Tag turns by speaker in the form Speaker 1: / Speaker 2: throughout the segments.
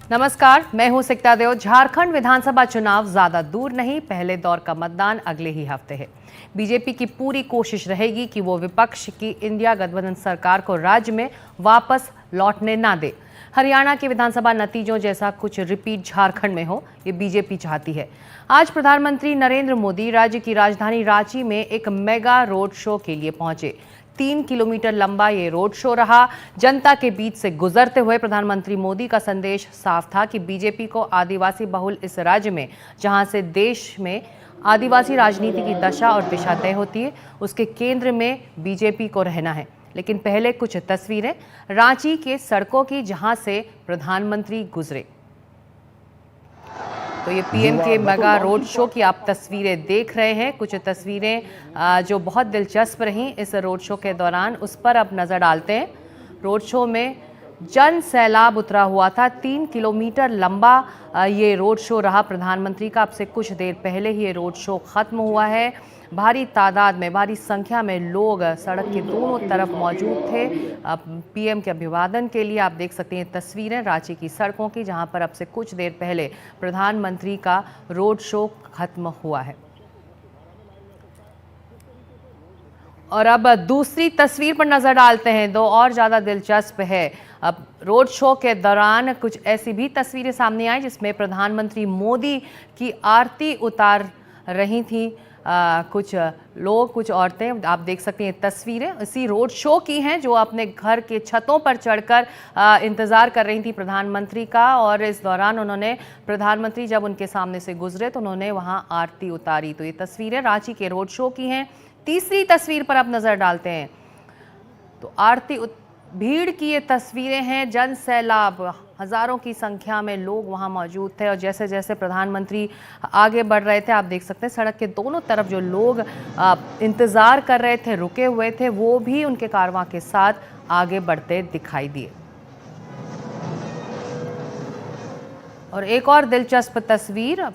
Speaker 1: नमस्कार, मैं हूं सिकता देव। झारखंड विधानसभा चुनाव ज्यादा दूर नहीं, पहले दौर का मतदान अगले ही हफ्ते है। बीजेपी की पूरी कोशिश रहेगी कि वो विपक्ष की इंडिया गठबंधन सरकार को राज्य में वापस लौटने ना दे। हरियाणा के विधानसभा नतीजों जैसा कुछ रिपीट झारखंड में हो, ये बीजेपी चाहती है। आज प्रधानमंत्री नरेंद्र मोदी राज्य की राजधानी रांची में एक मेगा रोड शो के लिए पहुंचे। 3 किलोमीटर लंबा ये रोड शो रहा। जनता के बीच से गुजरते हुए प्रधानमंत्री मोदी का संदेश साफ था कि बीजेपी को आदिवासी बहुल इस राज्य में, जहां से देश में आदिवासी राजनीति की दशा और दिशा तय होती है, उसके केंद्र में बीजेपी को रहना है। लेकिन पहले कुछ तस्वीरें रांची के सड़कों की, जहां से प्रधानमंत्री गुजरे। तो ये पीएम के मेगा रोड शो की आप तस्वीरें देख रहे हैं। कुछ तस्वीरें जो बहुत दिलचस्प रहीं इस रोड शो के दौरान, उस पर अब नज़र डालते हैं। रोड शो में जन सैलाब उतरा हुआ था। 3 किलोमीटर लंबा ये रोड शो रहा प्रधानमंत्री का। अब से कुछ देर पहले ही ये रोड शो ख़त्म हुआ है। भारी तादाद में, भारी संख्या में लोग सड़क के दोनों तरफ मौजूद थे पीएम के अभिवादन के लिए। आप देख सकते हैं तस्वीरें रांची की सड़कों की, जहां पर अब से कुछ देर पहले प्रधानमंत्री का रोड शो खत्म हुआ है। और अब दूसरी तस्वीर पर नजर डालते हैं, दो और ज्यादा दिलचस्प है। अब रोड शो के दौरान कुछ ऐसी भी तस्वीरें सामने आई जिसमें प्रधानमंत्री मोदी की आरती उतार रही थी कुछ लोग, कुछ औरतें। आप देख सकते हैं तस्वीरें इसी रोड शो की हैं, जो अपने घर के छतों पर चढ़कर इंतज़ार कर रही थी प्रधानमंत्री का। और इस दौरान उन्होंने, प्रधानमंत्री जब उनके सामने से गुजरे तो उन्होंने वहां आरती उतारी। तो ये तस्वीरें रांची के रोड शो की हैं। तीसरी तस्वीर पर आप नज़र डालते हैं तो भीड़ की ये तस्वीरें हैं। जन सैलाब, हजारों की संख्या में लोग वहां मौजूद थे। और जैसे जैसे प्रधानमंत्री आगे बढ़ रहे थे, आप देख सकते हैं सड़क के दोनों तरफ जो लोग इंतजार कर रहे थे, रुके हुए थे, वो भी उनके कारवां के साथ आगे बढ़ते दिखाई दिए। और एक और दिलचस्प तस्वीर,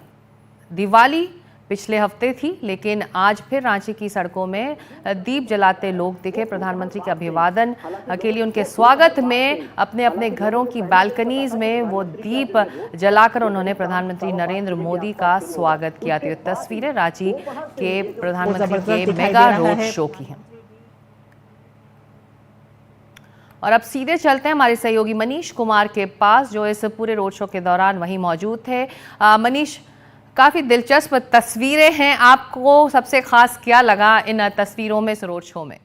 Speaker 1: दिवाली पिछले हफ्ते थी, लेकिन आज फिर रांची की सड़कों में दीप जलाते लोग दिखे। प्रधानमंत्री के अभिवादन के लिए उनके स्वागत में अपने अपने घरों की बालकनीज में वो दीप जलाकर उन्होंने प्रधानमंत्री नरेंद्र मोदी का स्वागत किया। तो ये तस्वीरें रांची के प्रधानमंत्री के मेगा रोड शो की हैं। और अब सीधे चलते हैं हमारे सहयोगी मनीष कुमार के पास, जो इस पूरे रोड शो के दौरान वहीं मौजूद थे। मनीष, काफ़ी दिलचस्प तस्वीरें हैं। आपको सबसे खास क्या लगा इन तस्वीरों में, इस रोड शो में?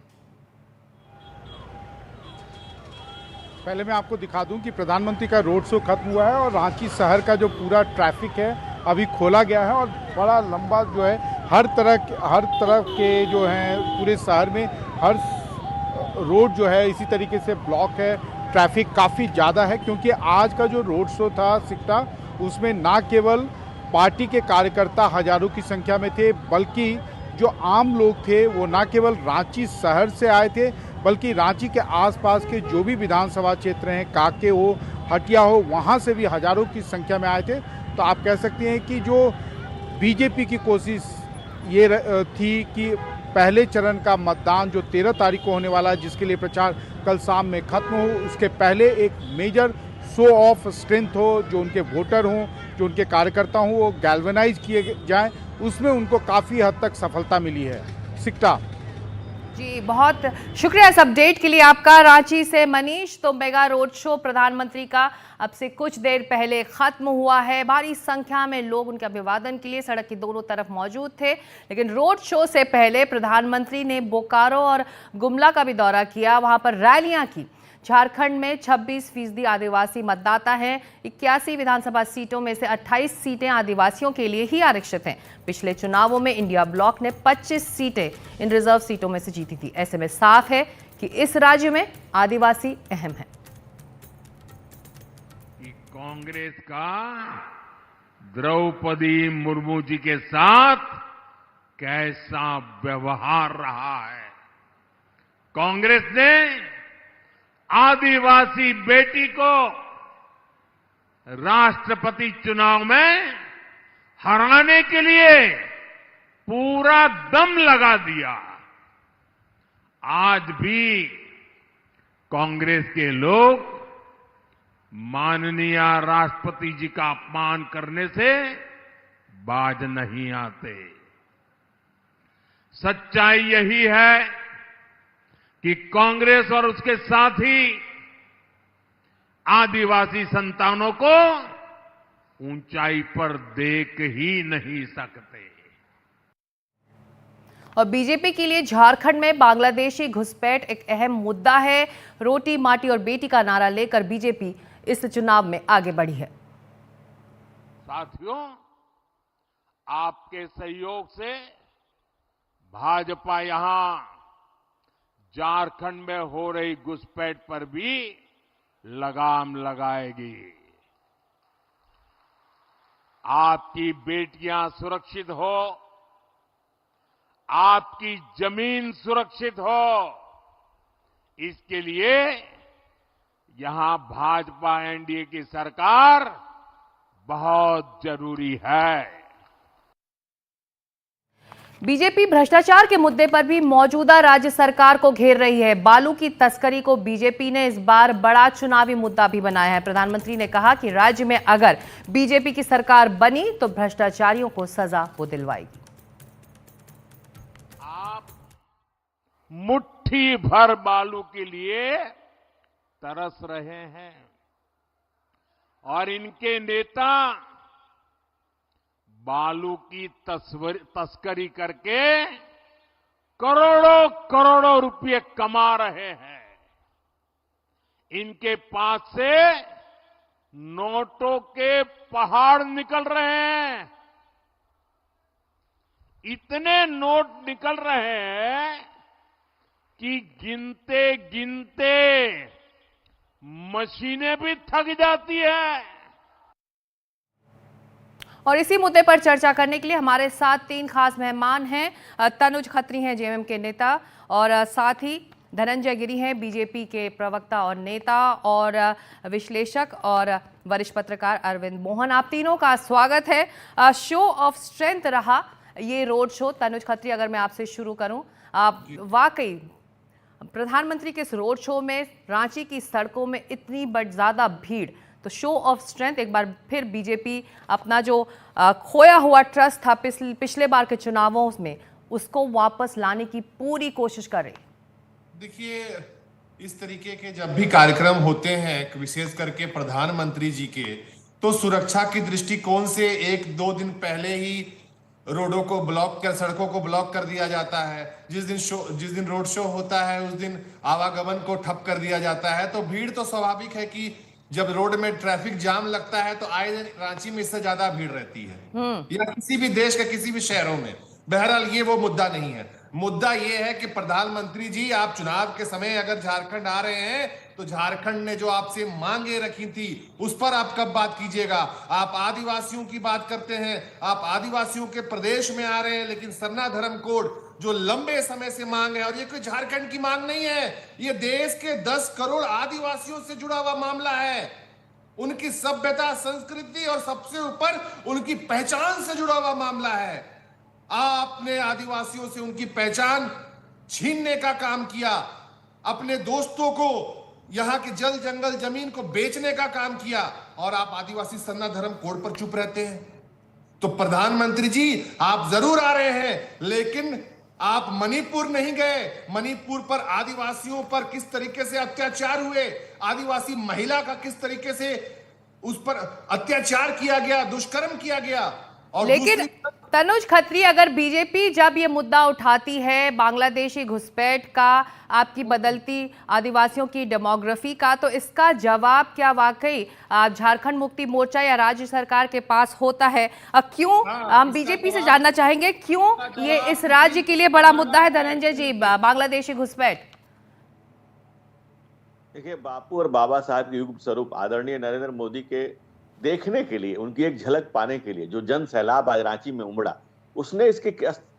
Speaker 2: पहले मैं आपको दिखा दूं कि प्रधानमंत्री का रोड शो खत्म हुआ है और रांची शहर का जो पूरा ट्रैफिक है अभी खोला गया है। और बड़ा लंबा जो है हर तरफ के जो हैं पूरे शहर में हर रोड जो है इसी तरीके से ब्लॉक है। ट्रैफिक काफ़ी ज़्यादा है क्योंकि आज का जो रोड शो था सिकटा, उसमें ना केवल पार्टी के कार्यकर्ता हजारों की संख्या में थे, बल्कि जो आम लोग थे वो ना केवल रांची शहर से आए थे, बल्कि रांची के आसपास के जो भी विधानसभा क्षेत्र हैं, काके हो, हटिया हो, वहाँ से भी हजारों की संख्या में आए थे। तो आप कह सकते हैं कि जो बीजेपी की कोशिश ये थी कि पहले चरण का मतदान जो 13 तारीख को होने वाला है, जिसके लिए प्रचार कल शाम में खत्म हो, उसके पहले एक मेजर शो ऑफ स्ट्रेंथ हो, जो उनके वोटर हों, जो उनके कार्यकर्ता हों, वो गैल्वेनाइज किए जाएं। उसमें उनको काफ़ी हद तक सफलता मिली है। सिकटा
Speaker 1: जी, बहुत शुक्रिया इस अपडेट के लिए आपका रांची से मनीष। तो मेगा रोड शो प्रधानमंत्री का अब से कुछ देर पहले खत्म हुआ है। भारी संख्या में लोग उनके अभिवादन के लिए सड़क की दोनों तरफ मौजूद थे। लेकिन रोड शो से पहले प्रधानमंत्री ने बोकारो और गुमला का भी दौरा किया, वहां पर रैलियां की। झारखंड में 26% आदिवासी मतदाता हैं। 81 विधानसभा सीटों में से 28 सीटें आदिवासियों के लिए ही आरक्षित हैं। पिछले चुनावों में इंडिया ब्लॉक ने 25 सीटें इन रिजर्व सीटों में से जीती थी। ऐसे में साफ है कि इस राज्य में आदिवासी अहम है।
Speaker 3: कांग्रेस का द्रौपदी मुर्मू जी के साथ कैसा व्यवहार रहा है। कांग्रेस ने आदिवासी बेटी को राष्ट्रपति चुनाव में हराने के लिए पूरा दम लगा दिया। आज भी कांग्रेस के लोग माननीय राष्ट्रपति जी का अपमान करने से बाज नहीं आते। सच्चाई यही है कि कांग्रेस और उसके साथी आदिवासी संतानों को ऊंचाई पर देख ही नहीं सकते।
Speaker 1: और बीजेपी के लिए झारखंड में बांग्लादेशी घुसपैठ एक अहम मुद्दा है। रोटी माटी और बेटी का नारा लेकर बीजेपी इस चुनाव में आगे बढ़ी है।
Speaker 3: साथियों, आपके सहयोग से भाजपा यहां झारखंड में हो रही घुसपैठ पर भी लगाम लगाएगी। आपकी बेटियां सुरक्षित हो, आपकी जमीन सुरक्षित हो, इसके लिए यहां भाजपा एनडीए की सरकार बहुत जरूरी है।
Speaker 1: बीजेपी भ्रष्टाचार के मुद्दे पर भी मौजूदा राज्य सरकार को घेर रही है। बालू की तस्करी को बीजेपी ने इस बार बड़ा चुनावी मुद्दा भी बनाया है। प्रधानमंत्री ने कहा कि राज्य में अगर बीजेपी की सरकार बनी तो भ्रष्टाचारियों को सजा वो दिलवाएगी।
Speaker 3: आप मुट्ठी भर बालू के लिए तरस रहे हैं और इनके नेता बालू की तस्करी करके करोड़ों करोड़ों रुपए कमा रहे हैं। इनके पास से नोटों के पहाड़ निकल रहे हैं। इतने नोट निकल रहे हैं कि गिनते गिनते मशीनें भी थक जाती है।
Speaker 1: और इसी मुद्दे पर चर्चा करने के लिए हमारे साथ 3 खास मेहमान हैं। तनुज खत्री हैं जेएमएम के नेता, और साथ ही धनंजय गिरी हैं बीजेपी के प्रवक्ता और नेता, और विश्लेषक और वरिष्ठ पत्रकार अरविंद मोहन। आप तीनों का स्वागत है। शो ऑफ स्ट्रेंथ रहा ये रोड शो। तनुज खत्री, अगर मैं आपसे शुरू करूं, आप वाकई प्रधानमंत्री के इस रोड शो में रांची की सड़कों में इतनी ज़्यादा भीड़, तो शो ऑफ स्ट्रेंथ, एक बार फिर बीजेपी अपना जो खोया हुआ ट्रस्ट था पिछले बार के चुनावों में, उसको वापस लाने की पूरी कोशिश कर रही।
Speaker 4: देखिए, इस तरीके के जब भी कार्यक्रम होते हैं, विशेष करके प्रधानमंत्री जी के, तो सुरक्षा की दृष्टिकोण से 1-2 दिन पहले ही रोडों को ब्लॉक कर, सड़कों को ब्लॉक कर दिया जाता है। जिस दिन रोड शो होता है उस दिन आवागमन को ठप कर दिया जाता है। तो भीड़ तो स्वाभाविक है कि जब रोड में ट्रैफिक जाम लगता है तो आए दिन रांची में इससे ज्यादा भीड़ रहती है, या किसी भी देश के किसी भी शहरों में। बहरहाल ये वो मुद्दा नहीं है। मुद्दा ये है कि प्रधानमंत्री जी, आप चुनाव के समय अगर झारखंड आ रहे हैं तो झारखंड ने जो आपसे मांगे रखी थी उस पर आप कब बात कीजिएगा। आप आदिवासियों की बात करते हैं, आप आदिवासियों के प्रदेश में आ रहे हैं, लेकिन सरना धर्म कोड जो लंबे समय से मांग है, और ये कोई झारखंड की मांग नहीं है, ये देश के 10 करोड़ आदिवासियों से जुड़ा हुआ मामला है। उनकी सभ्यता, संस्कृति और सबसे ऊपर उनकी पहचान से जुड़ा हुआ मामला है। आपने आदिवासियों से उनकी पहचान छीनने का काम किया, अपने दोस्तों को यहां के जल जंगल जमीन को बेचने का काम किया, और आप आदिवासी सरना धर्म कोड पर चुप रहते हैं। तो प्रधानमंत्री जी, आप जरूर आ रहे हैं, लेकिन आप मणिपुर नहीं गए। मणिपुर पर आदिवासियों पर किस तरीके से अत्याचार हुए, आदिवासी महिला का किस तरीके से उस पर अत्याचार किया गया, दुष्कर्म किया गया। और
Speaker 1: लेकिन तनुज खत्री, अगर बीजेपी जब ये मुद्दा उठाती है बांग्लादेशी घुसपैठ का, आपकी बदलती आदिवासियों की डेमोग्राफी का, तो इसका जवाब क्या वाकई झारखंड मुक्ति मोर्चा या राज्य सरकार के पास होता है? क्यों, हम बीजेपी से जानना चाहेंगे क्यों ये इस राज्य के लिए बड़ा मुद्दा है। धनंजय जी, बांग्लादेशी घुसपैठ।
Speaker 5: देखिए, बापू और बाबा साहब के युग स्वरूप आदरणीय नरेंद्र मोदी के देखने के लिए, उनकी एक झलक पाने के लिए जो जन सैलाब आज रांची में उमड़ा, उसने इसकी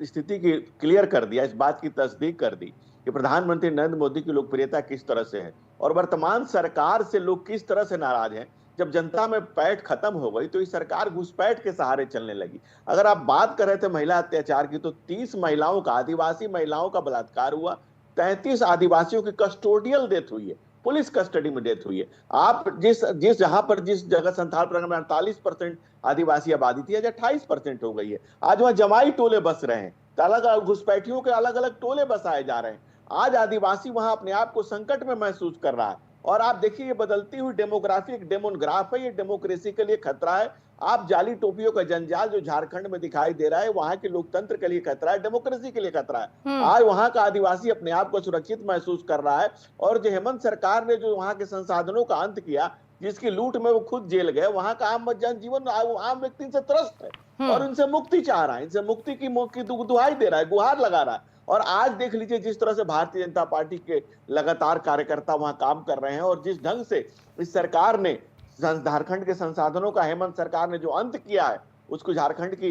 Speaker 5: स्थिति की क्लियर कर दिया, इस बात की तस्दीक कर दी कि प्रधानमंत्री नरेंद्र मोदी की लोकप्रियता किस तरह से है और वर्तमान सरकार से लोग किस तरह से नाराज हैं। जब जनता में पैठ खत्म हो गई तो ये सरकार घुसपैठ के सहारे चलने लगी। अगर आप बात कर रहे थे महिला अत्याचार की, तो 30 महिलाओं का, आदिवासी महिलाओं का बलात्कार हुआ, 33 आदिवासियों की कस्टोडियल डेथ हुई है। पुलिस कस्टडी में डेथ हुई है। आप जिस जहां पर जिस जगह संथाल प्रखंड में 48% आदिवासी आबादी थी, आज 28% हो गई है। आज वहां जमाई टोले बस रहे हैं, अलग अलग घुसपैठियों के अलग अलग टोले बसाए जा रहे हैं। आज आदिवासी वहां अपने आप को संकट में महसूस कर रहा है। और आप देखिए, ये बदलती हुई डेमोग्राफी एक डेमोग्राफ है, ये डेमोक्रेसी के लिए खतरा है। आप जाली टोपियों का जंजाल जो झारखंड में दिखाई दे रहा है, वहां के लोकतंत्र के लिए खतरा है, डेमोक्रेसी के लिए खतरा है। आज वहां का आदिवासी अपने आप को सुरक्षित महसूस कर रहा है। और जो हेमंत सरकार ने जो वहां के संसाधनों का अंत किया, जिसकी लूट में वो खुद जेल गए, वहां का आम जनजीवन आम व्यक्ति इनसे त्रस्त है और इनसे मुक्ति चाह रहा है, इनसे मुक्ति की दुहाई दे रहा है, गुहार लगा रहा है। और आज देख लीजिए जिस तरह से भारतीय जनता पार्टी के लगातार कार्यकर्ता वहां काम कर रहे हैं और जिस ढंग से इस सरकार ने झारखंड के संसाधनों का हेमंत सरकार ने जो अंत किया है, उसको झारखंड की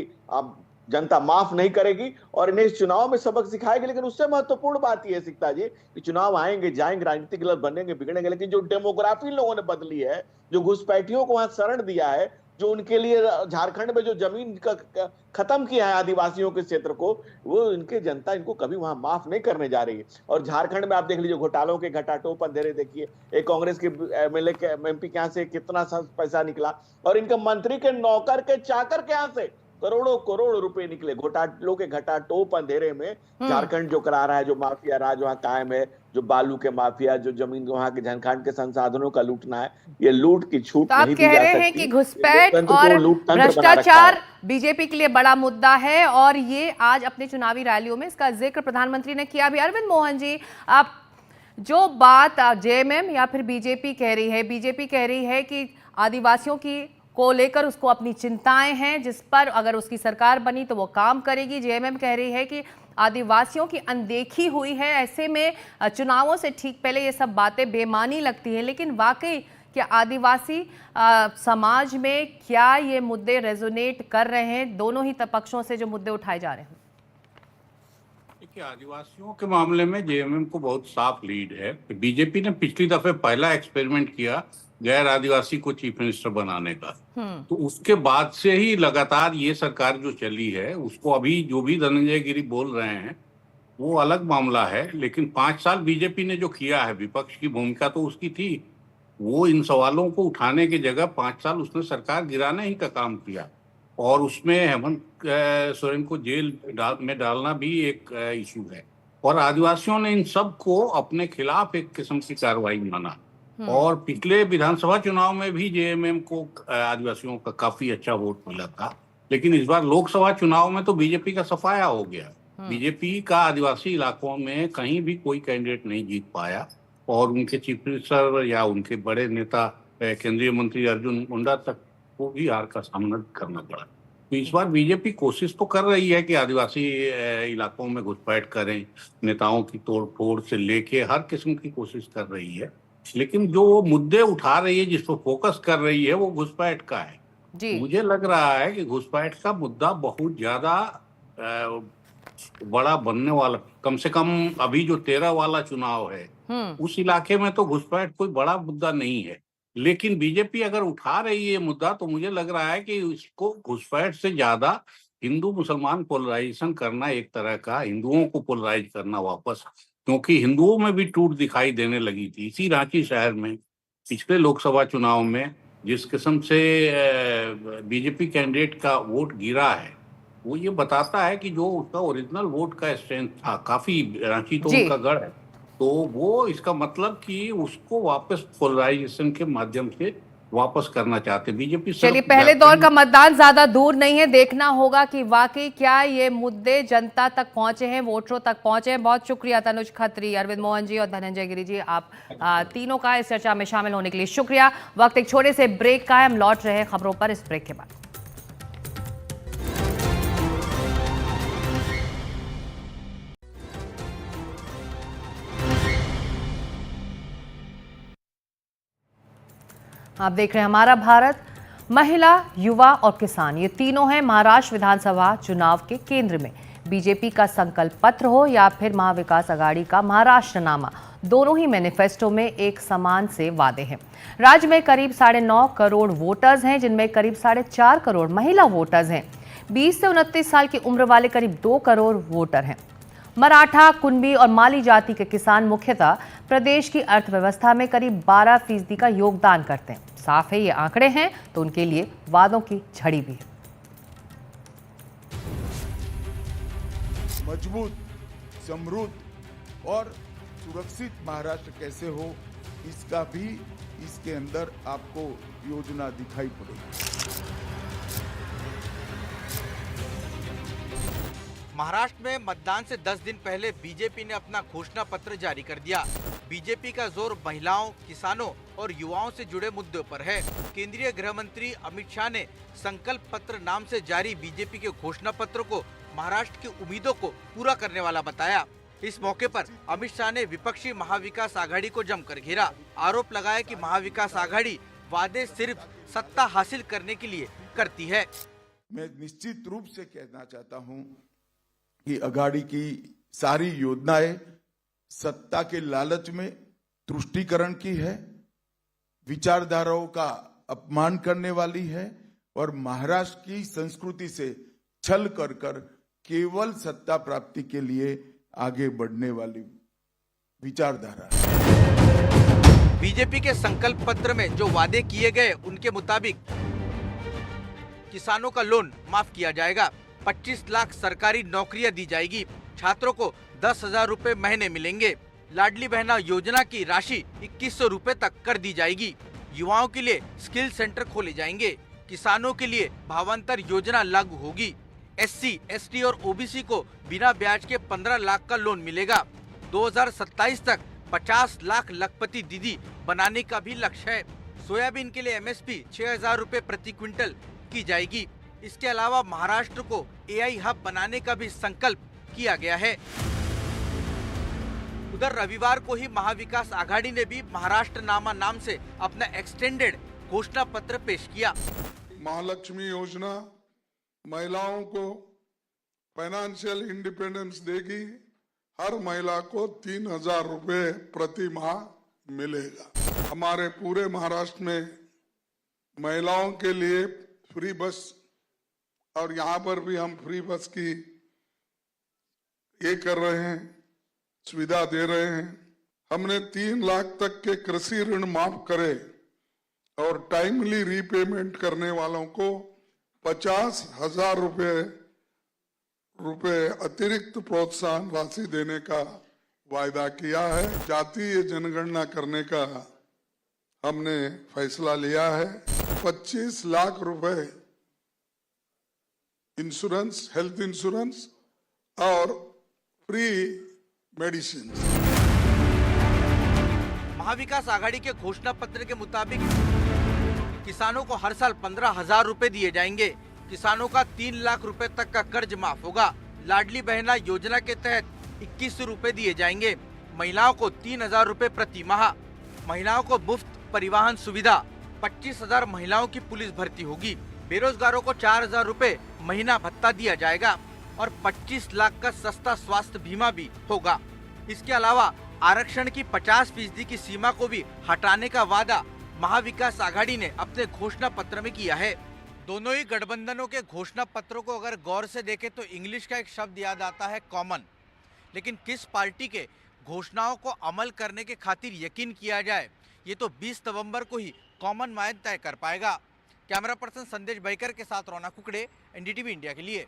Speaker 5: जनता माफ नहीं करेगी और इन्हें इस चुनाव में सबक सिखाएगी। लेकिन उससे महत्वपूर्ण बात यह है सिकता जी कि चुनाव आएंगे जाएंगे, राजनीतिक दल बनेंगे बिगड़ेंगे, लेकिन जो डेमोग्राफी लोगों ने बदली है, जो घुसपैठियों को वहां शरण दिया है, जो उनके लिए झारखंड में जो जमीन का खत्म किया है आदिवासियों के क्षेत्र को, वो इनके जनता इनको कभी वहां माफ नहीं करने जा रही है। और झारखंड में आप देख लीजिए घोटालों के घटाटोप अंधेरे देखिए, एक कांग्रेस के एमएलए के एमपी के यहाँ से कितना पैसा निकला और इनके मंत्री के नौकर के चाकर के यहाँ से करोड़ों करोड़ रुपए निकले। घोटालों के घटाटोप अंधेरे में झारखंड जो करा रहा है, जो माफिया राज वहां कायम है, जो बालू के माफिया, जो जमीन वहां के झारखंड के संसाधनों का लूटना है, ये लूट की छूट
Speaker 1: तो आप
Speaker 5: नहीं दी
Speaker 1: कह
Speaker 5: जा
Speaker 1: रहे
Speaker 5: सकती।
Speaker 1: हैं कि घुसपैठ और भ्रष्टाचार बीजेपी के लिए बड़ा मुद्दा है और ये आज अपने चुनावी रैलियों में इसका जिक्र प्रधानमंत्री ने किया भी। अरविंद मोहन जी, आप जो बात जेएमएम या फिर बीजेपी कह रही है, बीजेपी कह रही है कि आदिवासियों की को लेकर उसको अपनी चिंताएं हैं, जिस पर अगर उसकी सरकार बनी तो वो काम करेगी। जेएमएम कह रही है कि आदिवासियों की अनदेखी हुई है, ऐसे में चुनावों से ठीक पहले ये सब बातें बेमानी लगती हैं। लेकिन वाकई क्या आदिवासी समाज में क्या ये मुद्दे रेजोनेट कर रहे हैं, दोनों ही पक्षों से जो मुद्दे उठाए जा रहे हैं?
Speaker 6: देखिए, आदिवासियों के मामले में जेएमएम को बहुत साफ लीड है। बीजेपी ने पिछली दफे पहला एक्सपेरिमेंट किया गैर आदिवासी को चीफ मिनिस्टर बनाने का, तो उसके बाद से ही लगातार ये सरकार जो चली है, उसको अभी जो भी धनंजय गिरी बोल रहे हैं वो अलग मामला है। लेकिन 5 साल बीजेपी ने जो किया है, विपक्ष की भूमिका तो उसकी थी, वो इन सवालों को उठाने की जगह 5 साल उसने सरकार गिराने ही का काम किया और उसमें हेमंत सोरेन को जेल में डालना भी एक इशू है। और आदिवासियों ने इन सब को अपने खिलाफ एक किस्म की कार्रवाई माना। और पिछले विधानसभा चुनाव में भी जेएमएम को आदिवासियों का काफी अच्छा वोट मिला था, लेकिन इस बार लोकसभा चुनाव में तो बीजेपी का सफाया हो गया। बीजेपी का आदिवासी इलाकों में कहीं भी कोई कैंडिडेट नहीं जीत पाया और उनके चीफ मिनिस्टर या उनके बड़े नेता केंद्रीय मंत्री अर्जुन मुंडा तक को भी हार का सामना करना पड़ा। तो इस बार बीजेपी कोशिश तो कर रही है कि आदिवासी इलाकों में घुसपैठ करें, नेताओं की तोड़ फोड़ से लेके हर किस्म की कोशिश कर रही है, लेकिन जो वो मुद्दे उठा रही है, जिस पर फोकस कर रही है, वो घुसपैठ का है जी। मुझे लग रहा है कि घुसपैठ का मुद्दा बहुत ज्यादा बड़ा बनने वाला। कम से कम अभी जो 13 वाला चुनाव है, उस इलाके में तो घुसपैठ कोई बड़ा मुद्दा नहीं है, लेकिन बीजेपी अगर उठा रही है मुद्दा, तो मुझे लग रहा है कि इसको घुसपैठ से ज्यादा हिंदू मुसलमान पोलराइजेशन करना, एक तरह का हिंदुओं को पोलराइज करना वापस, क्योंकि हिंदुओं में भी टूट दिखाई देने लगी थी। इसी रांची शहर में पिछले लोकसभा चुनाव में जिस किस्म से बीजेपी कैंडिडेट का वोट गिरा है, वो ये बताता है कि जो उसका ओरिजिनल वोट का स्ट्रेंथ था, काफी रांची तो उनका गढ़ है, तो वो इसका मतलब कि उसको वापस पोलराइजेशन के माध्यम से वापस करना चाहते बीजेपी।
Speaker 1: चलिए, पहले दौर का मतदान ज्यादा दूर नहीं है, देखना होगा कि वाकई क्या ये मुद्दे जनता तक पहुंचे हैं, वोटरों तक पहुंचे हैं। बहुत शुक्रिया तनुज खत्री, अरविंद मोहन जी और धनंजय गिरी जी, आप तीनों का इस चर्चा में शामिल होने के लिए शुक्रिया। वक्त एक छोटे से ब्रेक का है, हम लौट रहे हैं खबरों पर इस ब्रेक के बाद। आप देख रहे हैं हमारा भारत। महिला, युवा और किसान, ये तीनों हैं महाराष्ट्र विधानसभा चुनाव के केंद्र में। बीजेपी का संकल्प पत्र हो या फिर महाविकास आघाड़ी का महाराष्ट्रनामा, दोनों ही मैनिफेस्टो में एक समान से वादे हैं। राज्य में करीब 9.5 करोड़ वोटर्स हैं, जिनमें करीब 4.5 करोड़ महिला वोटर्स हैं। 20 से 29 साल की उम्र वाले करीब 2 करोड़ वोटर हैं। मराठा, कुंबी और माली जाति के किसान मुख्यतः प्रदेश की अर्थव्यवस्था में करीब 12% का योगदान करते हैं। साफ है ये आंकड़े हैं तो उनके लिए वादों की झड़ी भी है।
Speaker 7: मजबूत, समृद्ध और सुरक्षित महाराष्ट्र कैसे हो, इसका भी इसके अंदर आपको योजना दिखाई पड़ेगी।
Speaker 8: महाराष्ट्र में मतदान से 10 दिन पहले बीजेपी ने अपना घोषणा पत्र जारी कर दिया। बीजेपी का जोर महिलाओं, किसानों और युवाओं से जुड़े मुद्दों पर है। केंद्रीय गृह मंत्री अमित शाह ने संकल्प पत्र नाम से जारी बीजेपी के घोषणा पत्र को महाराष्ट्र की उम्मीदों को पूरा करने वाला बताया। इस मौके पर अमित शाह ने विपक्षी महाविकास आघाड़ी को जमकर घेरा। आरोप लगाया कि महाविकास आघाड़ी वादे सिर्फ सत्ता हासिल करने के लिए करती है।
Speaker 7: मैं निश्चित रूप से कहना चाहता हूं कि आघाड़ी की सारी योजनाएं सत्ता के लालच में तुष्टीकरण की है, विचारधाराओं का अपमान करने वाली है और महाराष्ट्र की संस्कृति से छल कर केवल सत्ता प्राप्ति के लिए आगे बढ़ने वाली विचारधारा है।
Speaker 8: बीजेपी के संकल्प पत्र में जो वादे किए गए उनके मुताबिक किसानों का लोन माफ किया जाएगा, 25 लाख सरकारी नौकरियां दी जाएगी, छात्रों को 10,000 रुपए महीने मिलेंगे, लाडली बहना योजना की राशि 2100 रुपए तक कर दी जाएगी, युवाओं के लिए स्किल सेंटर खोले जाएंगे, किसानों के लिए भावांतर योजना लागू होगी, SC, ST और OBC को बिना ब्याज के 15 लाख का लोन मिलेगा। 2027 तक 50 लाख लखपति दीदी बनाने का भी लक्ष्य है। सोयाबीन के लिए MSP 6,000 रुपए प्रति क्विंटल की जाएगी। इसके अलावा महाराष्ट्र को AI हब बनाने का भी संकल्प किया गया है। उधर रविवार को ही महाविकास आघाड़ी ने भी महाराष्ट्र नामा नाम से अपना एक्सटेंडेड घोषणा पत्र पेश किया।
Speaker 9: महालक्ष्मी योजना महिलाओं को फाइनेंशियल इंडिपेंडेंस देगी। हर महिला को 3,000 रुपए प्रति माह मिलेगा। हमारे पूरे महाराष्ट्र में महिलाओं के लिए फ्री बस, और यहाँ पर भी हम फ्री बस की ये कर रहे हैं, सुविधा दे रहे हैं। हमने 3 लाख तक के कृषि ऋण माफ करे और टाइमली रीपेमेंट करने वालों को 50,000 रुपए अतिरिक्त प्रोत्साहन राशि देने का वायदा किया है। जातीय जनगणना करने का हमने फैसला लिया है। 25 लाख रुपए इंश्योरेंस, हेल्थ इंश्योरेंस और फ्री मेडिसिन।
Speaker 8: महाविकास आघाड़ी के घोषणा पत्र के मुताबिक किसानों को हर साल 15,000 रुपए दिए जाएंगे। किसानों का 3 लाख रुपए तक का कर्ज माफ होगा। लाडली बहना योजना के तहत 2100 रुपए दिए जाएंगे। महिलाओं को 3,000 रुपए प्रति माह। महिलाओं को मुफ्त परिवहन सुविधा। 25,000 महिलाओं की पुलिस भर्ती होगी। बेरोजगारों को 4,000 रुपए महीना भत्ता दिया जाएगा और 25 लाख का सस्ता स्वास्थ्य बीमा भी होगा। इसके अलावा आरक्षण की 50% की सीमा को भी हटाने का वादा महाविकास आघाड़ी ने अपने घोषणा पत्र में किया है। दोनों ही गठबंधनों के घोषणा पत्रों को अगर गौर से देखें तो इंग्लिश का एक शब्द याद आता है, कॉमन। लेकिन किस पार्टी के घोषणाओं को अमल करने के खातिर यकीन किया जाए, ये तो 20 नवंबर को ही कॉमन मैन तय कर पाएगा। कैमरा पर्सन संदेश बैकर के साथ रौनक कुकड़े, NDTV इंडिया के लिए।